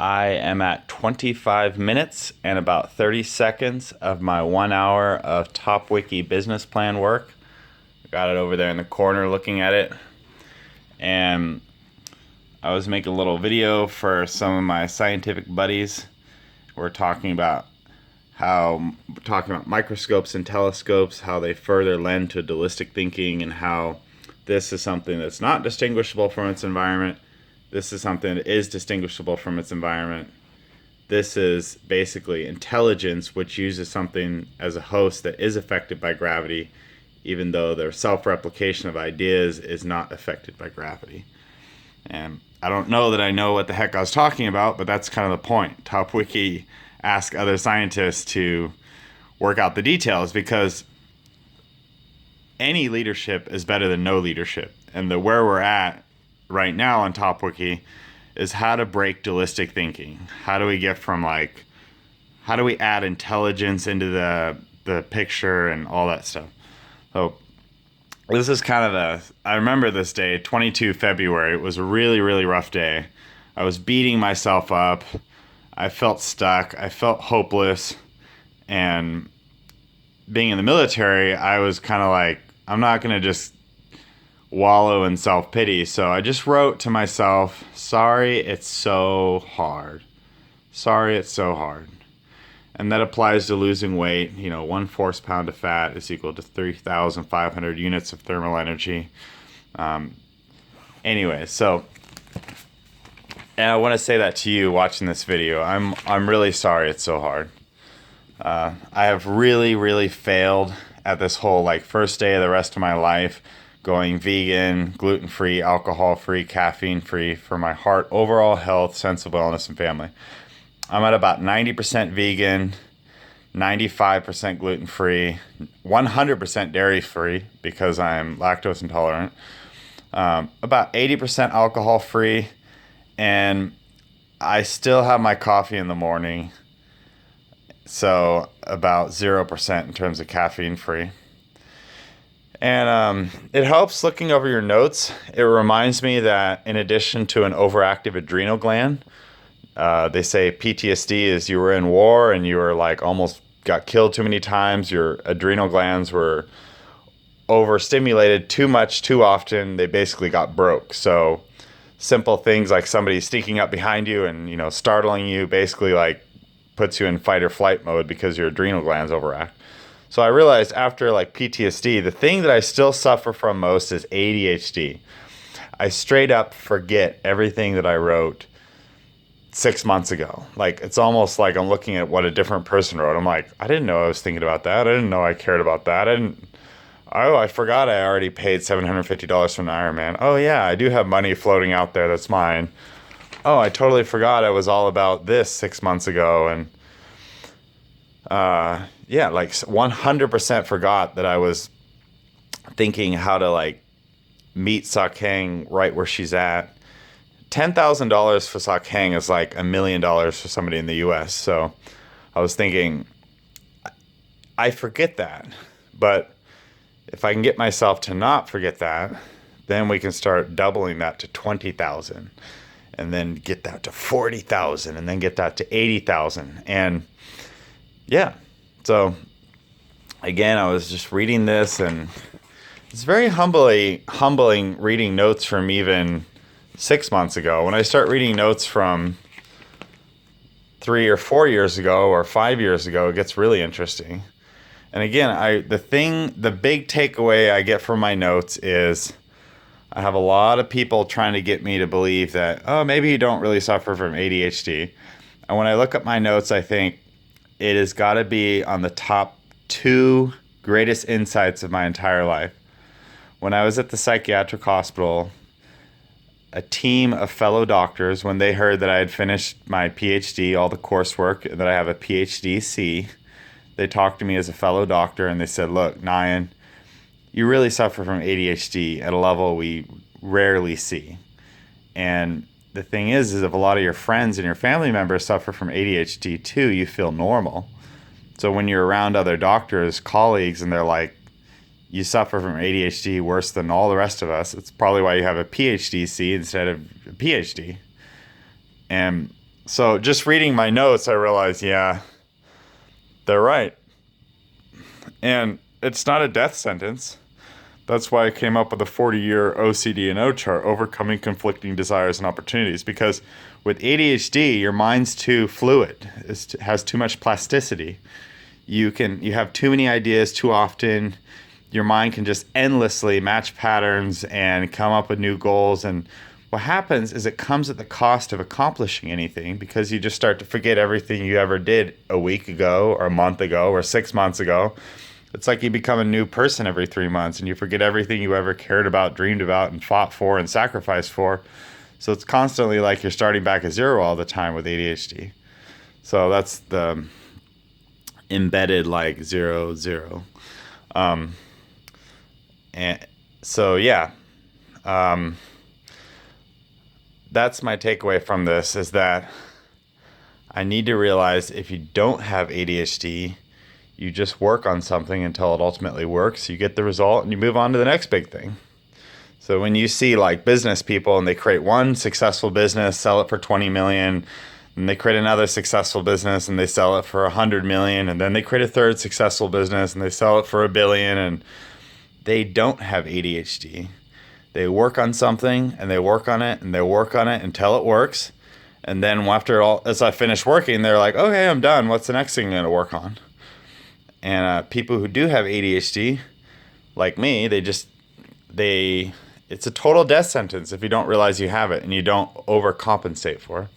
I am at 25 minutes and about 30 seconds of my 1 hour of top-Wiki business plan work. Got it over there in the corner looking at it. And I was making a little video for some of my scientific buddies. We're talking about microscopes and telescopes, how they further lend to dualistic thinking, and how this is something that's not distinguishable from its environment. This is something that is distinguishable from its environment. This is basically intelligence, which uses something as a host that is affected by gravity, even though their self-replication of ideas is not affected by gravity. And I don't know that I know what the heck I was talking about, but that's kind of the point. top-Wiki asks other scientists to work out the details, because any leadership is better than no leadership. And where we're at right now on top-Wiki is how to break dualistic thinking. How do we get from how do we add intelligence into the picture and all that stuff? So this is kind of I remember this day, 22 February. It was a really, really rough day. I was beating myself up. I felt stuck. I felt hopeless. And being in the military, I was kind of like, I'm not going to just wallow in self-pity. So I just wrote to myself, sorry, it's so hard. Sorry, it's so hard. And that applies to losing weight. 1 force pound of fat is equal to 3,500 units of thermal energy. Anyway, so, and I want to say that to you watching this video. I'm really sorry it's so hard. I have really, really failed at this whole first day of the rest of my life, going vegan, gluten-free, alcohol-free, caffeine-free for my heart, overall health, sense of wellness, and family. I'm at about 90% vegan, 95% gluten-free, 100% dairy-free because I'm lactose intolerant, about 80% alcohol-free, and I still have my coffee in the morning, so about 0% in terms of caffeine-free. And it helps looking over your notes. It reminds me that in addition to an overactive adrenal gland, they say PTSD is you were in war and you were almost got killed too many times. Your adrenal glands were overstimulated too much, too often. They basically got broke. So simple things like somebody sneaking up behind you and, startling you basically puts you in fight or flight mode because your adrenal glands overact. So I realized after PTSD, the thing that I still suffer from most is ADHD. I straight up forget everything that I wrote 6 months ago. It's almost like I'm looking at what a different person wrote. I'm like, I didn't know I was thinking about that. I didn't know I cared about that. I forgot I already paid $750 for an Ironman. Oh yeah, I do have money floating out there that's mine. Oh, I totally forgot I was all about this 6 months ago. And 100% forgot that I was thinking how to meet Sakhang right where she's at. $10,000 for Sakhang is $1 million for somebody in the US. So I was thinking, I forget that. But if I can get myself to not forget that, then we can start doubling that to 20,000, and then get that to 40,000, and then get that to 80,000. And yeah, so again, I was just reading this, and it's very humbling reading notes from even 6 months ago. When I start reading notes from 3 or 4 years ago or 5 years ago, it gets really interesting. And again, the big takeaway I get from my notes is I have a lot of people trying to get me to believe that, oh, maybe you don't really suffer from ADHD. And when I look at my notes, I think it has got to be on the top 2 greatest insights of my entire life. When I was at the psychiatric hospital, a team of fellow doctors, when they heard that I had finished my PhD, all the coursework, that I have a PhD C, they talked to me as a fellow doctor and they said, look, Nyan, you really suffer from ADHD at a level we rarely see. And the thing is if a lot of your friends and your family members suffer from ADHD too, you feel normal. So when you're around other doctors, colleagues, and they're like, you suffer from ADHD worse than all the rest of us, it's probably why you have a PhD C instead of a PhD. And So just reading my notes, I realized, yeah, they're right. And it's not a death sentence. That's why I came up with a 40-year OCD and O chart, overcoming conflicting desires and opportunities. Because with ADHD, your mind's too fluid. It has too much plasticity. You have too many ideas too often. Your mind can just endlessly match patterns and come up with new goals. And what happens is it comes at the cost of accomplishing anything, because you just start to forget everything you ever did a week ago or a month ago or 6 months ago. It's like you become a new person every 3 months, and you forget everything you ever cared about, dreamed about, and fought for and sacrificed for. So it's constantly like you're starting back at zero all the time with ADHD. So that's the embedded like 0, 0. And so, yeah, that's my takeaway from this, is that I need to realize if you don't have ADHD, you just work on something until it ultimately works. You get the result and you move on to the next big thing. So when you see like business people and they create one successful business, sell it for 20 million, and they create another successful business and they sell it for 100 million, and then they create a third successful business and they sell it for $1 billion, and they don't have ADHD. They work on something and they work on it and they work on it until it works. And then as I finish working, they're like, okay, I'm done. What's the next thing I'm going to work on? And people who do have ADHD, like me, it's a total death sentence if you don't realize you have it and you don't overcompensate for it.